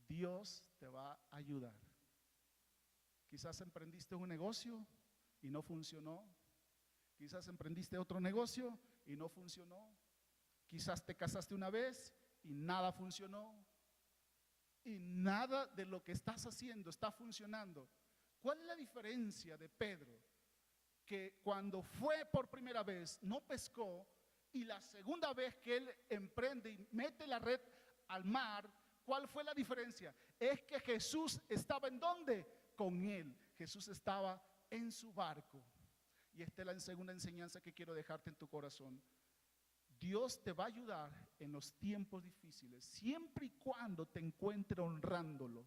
Dios te va a ayudar. Quizás emprendiste un negocio y no funcionó. Quizás emprendiste otro negocio y no funcionó. Quizás te casaste una vez y nada funcionó. Y nada de lo que estás haciendo está funcionando. ¿Cuál es la diferencia de Pedro? Que cuando fue por primera vez no pescó, y la segunda vez que él emprende y mete la red al mar, ¿cuál fue la diferencia? Es que Jesús estaba ¿en dónde? Con él. Jesús estaba en su barco. Y esta es la segunda enseñanza que quiero dejarte en tu corazón. Dios te va a ayudar en los tiempos difíciles, siempre y cuando te encuentre honrándolo.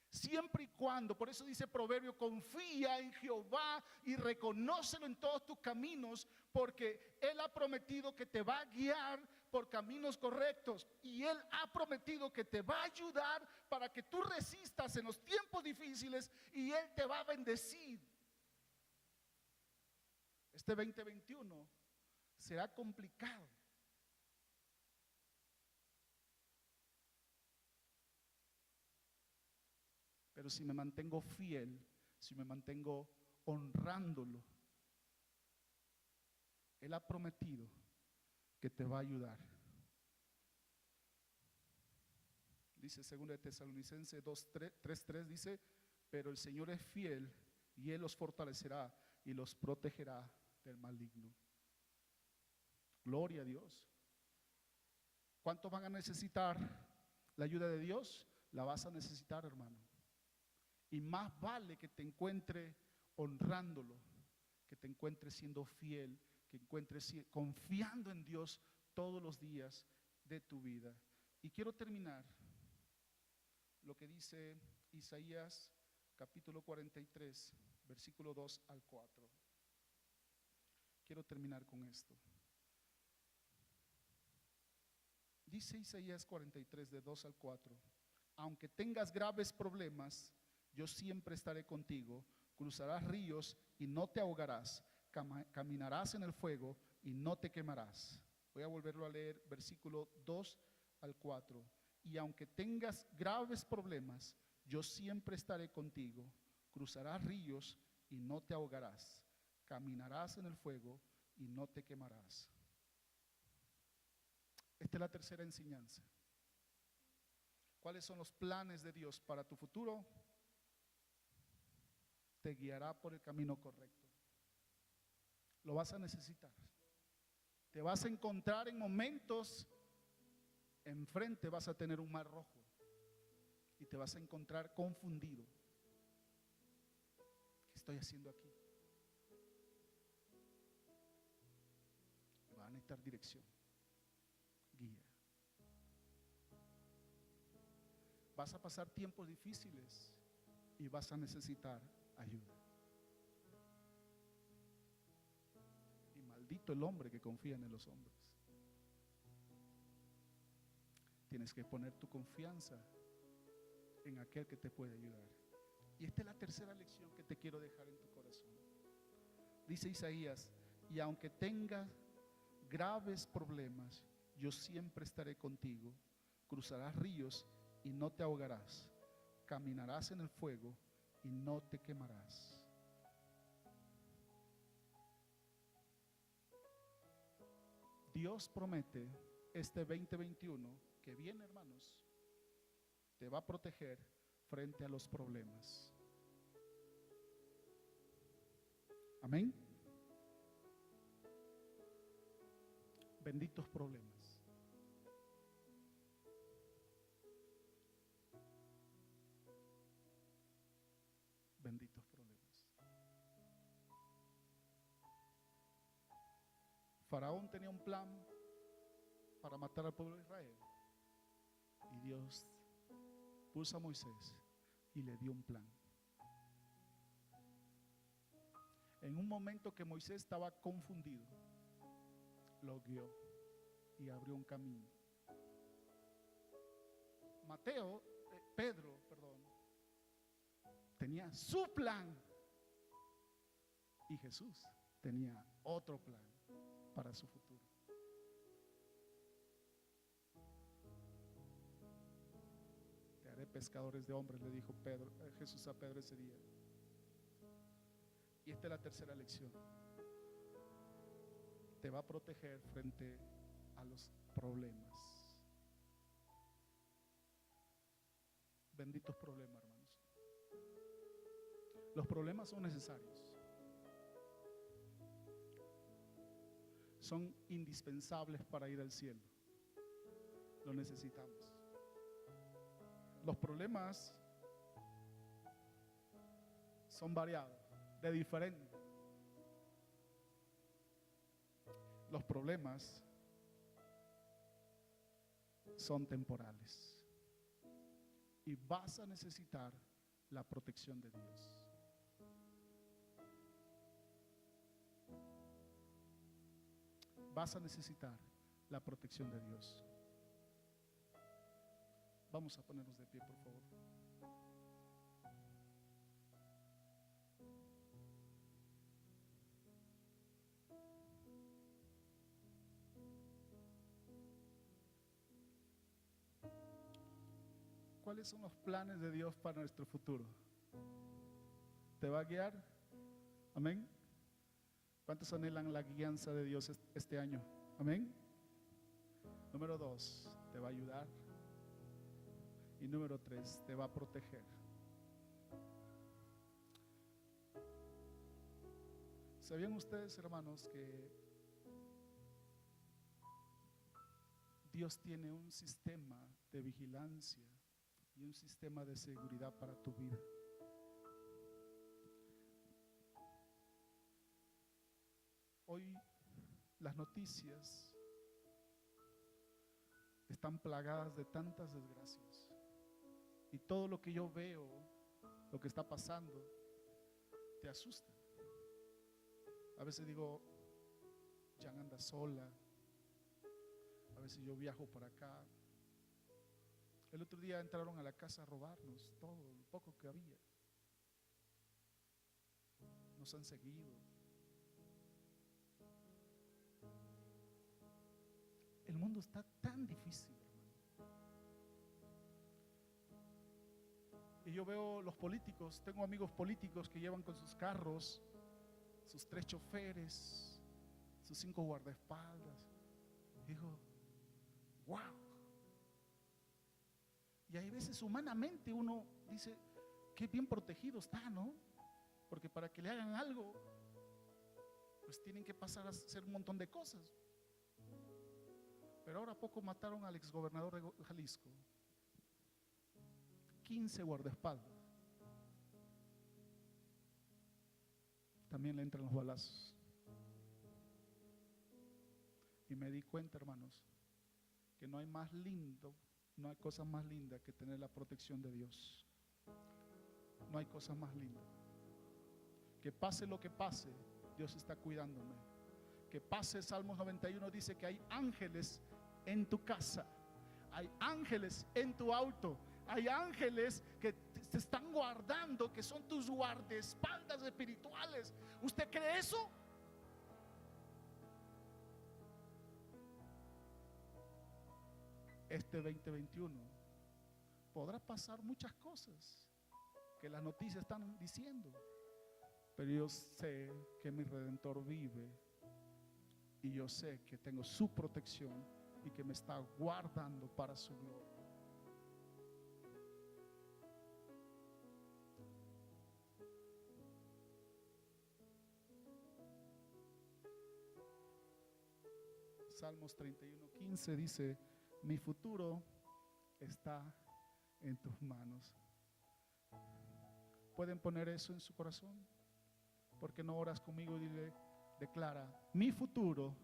Siempre y cuando, por eso dice Proverbio, confía en Jehová y reconócelo en todos tus caminos, porque Él ha prometido que te va a guiar por caminos correctos, y Él ha prometido que te va a ayudar para que tú resistas en los tiempos difíciles, y Él te va a bendecir. Este 2021 será complicado. Pero si me mantengo fiel, si me mantengo honrándolo, Él ha prometido que te va a ayudar. Dice 2 de Tesalonicenses 3:3, dice, pero el Señor es fiel y Él los fortalecerá y los protegerá del maligno. Gloria a Dios. ¿Cuántos van a necesitar la ayuda de Dios? La vas a necesitar, hermano. Y más vale que te encuentre honrándolo, que te encuentre siendo fiel, que encuentres confiando en Dios todos los días de tu vida. Y quiero terminar lo que dice Isaías capítulo 43, versículo 2 al 4. Quiero terminar con esto. Dice Isaías 43, de 2 al 4. Aunque tengas graves problemas, yo siempre estaré contigo. Cruzarás ríos y no te ahogarás. Caminarás en el fuego y no te quemarás. Voy a volverlo a leer, versículo 2 al 4. Y aunque tengas graves problemas, yo siempre estaré contigo. Cruzarás ríos y no te ahogarás. Caminarás en el fuego y no te quemarás. Esta es la tercera enseñanza. ¿Cuáles son los planes de Dios para tu futuro? Te guiará por el camino correcto. Lo vas a necesitar. Te vas a encontrar en momentos, enfrente vas a tener un mar rojo y te vas a encontrar confundido. ¿Qué estoy haciendo aquí? Va a necesitar dirección, guía. Vas a pasar tiempos difíciles y vas a necesitar ayuda. Y maldito el hombre que confía en los hombres. Tienes que poner tu confianza en aquel que te puede ayudar. Y esta es la tercera lección que te quiero dejar en tu corazón. Dice Isaías, y aunque tengas graves problemas, yo siempre estaré contigo. Cruzarás ríos y no te ahogarás. Caminarás en el fuego y no te quemarás. Dios promete este 2021 que viene, hermanos, te va a proteger frente a los problemas. Amén. Benditos problemas. Benditos problemas. Faraón tenía un plan para matar al pueblo de Israel. Y Dios puso a Moisés y le dio un plan. En un momento que Moisés estaba confundido, lo guió y abrió un camino. Pedro, tenía su plan y Jesús tenía otro plan para su futuro. Te haré pescadores de hombres, le dijo Jesús a Pedro ese día. Y esta es la tercera lección. Te va a proteger frente a los problemas. Benditos problemas, hermanos. Los problemas son necesarios. Son indispensables para ir al cielo. Lo necesitamos. Los problemas son variados, de diferente. Los problemas son temporales. Y vas a necesitar la protección de Dios. Vas a necesitar la protección de Dios. Vamos a ponernos de pie, por favor. ¿Cuáles son los planes de Dios para nuestro futuro? ¿Te va a guiar? Amén. ¿Cuántos anhelan la guianza de Dios este año? Amén. Número 2, te va a ayudar. Y número 3, te va a proteger. ¿Sabían ustedes, hermanos, que Dios tiene un sistema de vigilancia y un sistema de seguridad para tu vida? Hoy las noticias están plagadas de tantas desgracias. Y todo lo que yo veo, lo que está pasando, te asusta. A veces digo, Jan anda sola. A veces yo viajo por acá. El otro día entraron a la casa a robarnos todo, lo poco que había. Nos han seguido. El mundo está tan difícil, hermano. Y yo veo los políticos, tengo amigos políticos que llevan con sus carros, sus 3 choferes, sus 5 guardaespaldas. Digo, wow. Y hay veces humanamente uno dice, qué bien protegido está, ¿no? Porque para que le hagan algo, pues tienen que pasar a hacer un montón de cosas. Pero ahora poco mataron al exgobernador de Jalisco. 15 guardaespaldas. También le entran los balazos. Y me di cuenta, hermanos, que no hay más lindo, no hay cosa más linda que tener la protección de Dios. No hay cosa más linda. Que pase lo que pase, Dios está cuidándome. Que pase, Salmos 91 dice que hay ángeles en tu casa, hay ángeles en tu auto, hay ángeles que te están guardando, que son tus guardaespaldas espirituales. ¿Usted cree eso? Este 2021 podrá pasar muchas cosas que las noticias están diciendo, pero yo sé que mi Redentor vive y yo sé que tengo su protección y que me está guardando para su gloria. Salmos 31:15 dice, mi futuro está en tus manos. ¿Pueden poner eso en su corazón? ¿Por qué no oras conmigo y declara, mi futuro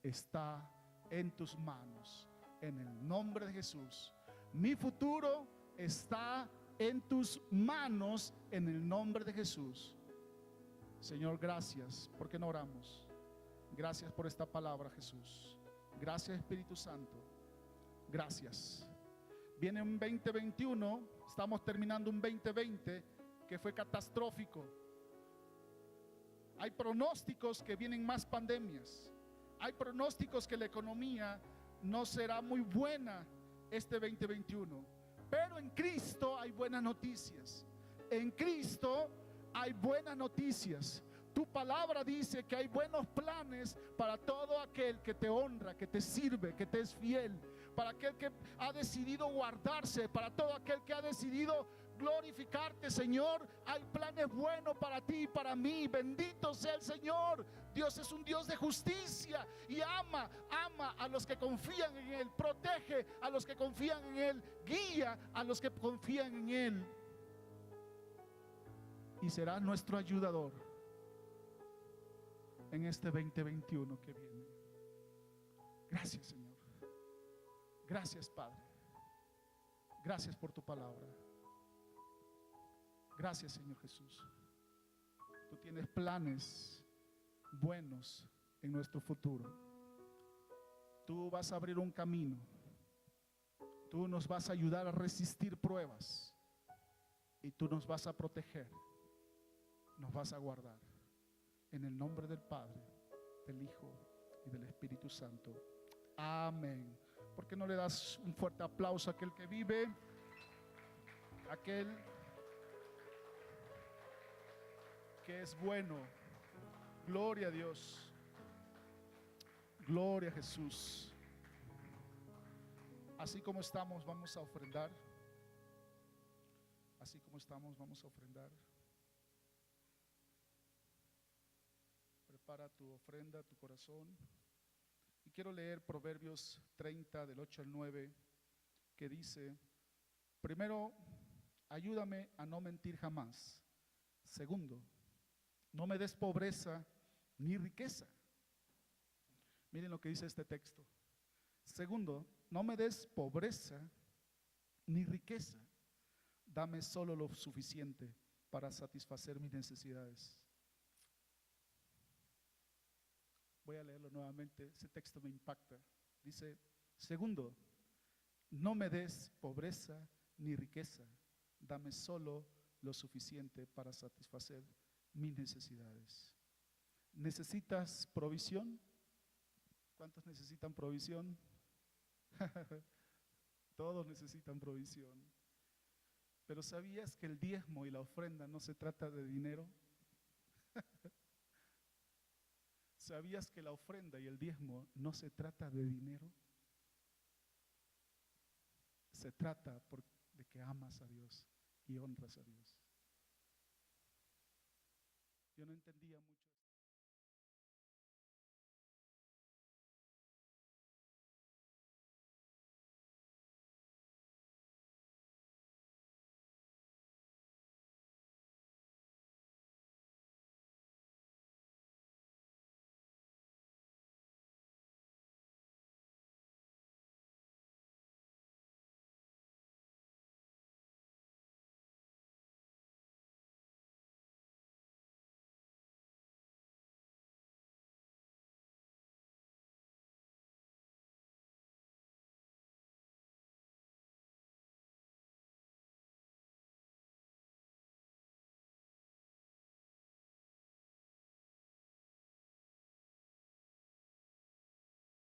está en tus manos. En el nombre de Jesús. Mi futuro está en tus manos, en el nombre de Jesús. Señor, gracias. ¿Por qué no oramos? Gracias por esta palabra, Jesús. Gracias, Espíritu Santo. Gracias. Viene un 2021, estamos terminando un 2020 que fue catastrófico. Hay pronósticos que vienen más pandemias. Hay pronósticos que la economía no será muy buena este 2021. Pero en Cristo hay buenas noticias. En Cristo hay buenas noticias. Tu palabra dice que hay buenos planes para todo aquel que te honra, que te sirve, que te es fiel. Para aquel que ha decidido guardarse, para todo aquel que ha decidido glorificarte, Señor. Hay planes buenos para ti y para mí. Bendito sea el Señor. Dios es un Dios de justicia y ama a los que confían en Él. Protege a los que confían en Él. Guía a los que confían en Él. Y será nuestro ayudador en este 2021 que viene. Gracias, Señor. Gracias, Padre. Gracias por tu palabra. Gracias, Señor Jesús. Tú tienes planes buenos en nuestro futuro. Tú vas a abrir un camino. Tú nos vas a ayudar a resistir pruebas. Y tú nos vas a proteger. Nos vas a guardar. En el nombre del Padre, del Hijo y del Espíritu Santo. Amén. ¿Por qué no le das un fuerte aplauso a aquel que vive? Aquel que es bueno. Gloria a Dios. Gloria a Jesús. Así como estamos, vamos a ofrendar. Así como estamos, vamos a ofrendar. Prepara tu ofrenda, tu corazón. Y quiero leer Proverbios 30 del 8 al 9, que dice: primero, ayúdame a no mentir jamás. Segundo, no me des pobreza ni riqueza. Miren lo que dice este texto. Segundo, no me des pobreza ni riqueza. Dame solo lo suficiente para satisfacer mis necesidades. Voy a leerlo nuevamente, ese texto me impacta. Dice: segundo, no me des pobreza ni riqueza. Dame solo lo suficiente para satisfacer mis necesidades. ¿Necesitas provisión? ¿Cuántos necesitan provisión? Todos necesitan provisión. Pero ¿sabías que el diezmo y la ofrenda no se trata de dinero? ¿Sabías que la ofrenda y el diezmo no se trata de dinero? Se trata de que amas a Dios y honras a Dios. Yo no entendía mucho.